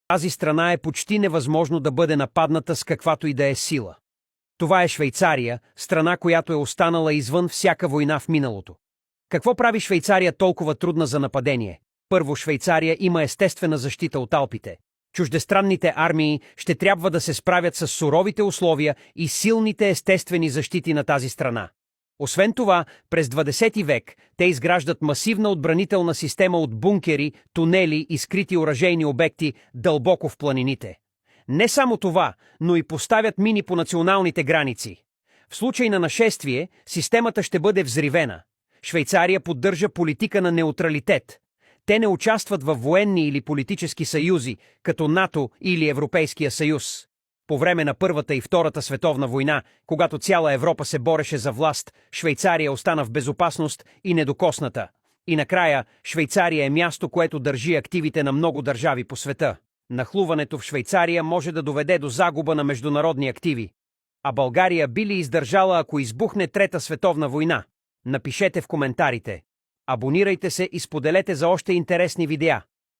Тази страна е почти невъзможно да бъде нападната с каквато и да е сила. Това е Швейцария, страна, която е останала извън всяка война в миналото. Какво прави Швейцария толкова трудна за нападение? Първо, Швейцария има естествена защита от Алпите. Чуждестранните армии ще трябва да се справят с суровите условия и силните естествени защити на тази страна. Освен това, през 20 век те изграждат масивна отбранителна система от бункери, тунели и скрити оръжейни обекти дълбоко в планините. Не само това, но и поставят мини по националните граници. В случай на нашествие, системата ще бъде взривена. Швейцария поддържа политика на неутралитет. Те не участват в военни или политически съюзи, като НАТО или Европейския съюз. По време на Първата и Втората световна война, когато цяла Европа се бореше за власт, Швейцария остана в безопасност и недокосната. И накрая, Швейцария е място, което държи активите на много държави по света. Нахлуването в Швейцария може да доведе до загуба на международни активи. А България би ли издържала, ако избухне Трета световна война? Напишете в коментарите. Абонирайте се и споделете за още интересни видеа.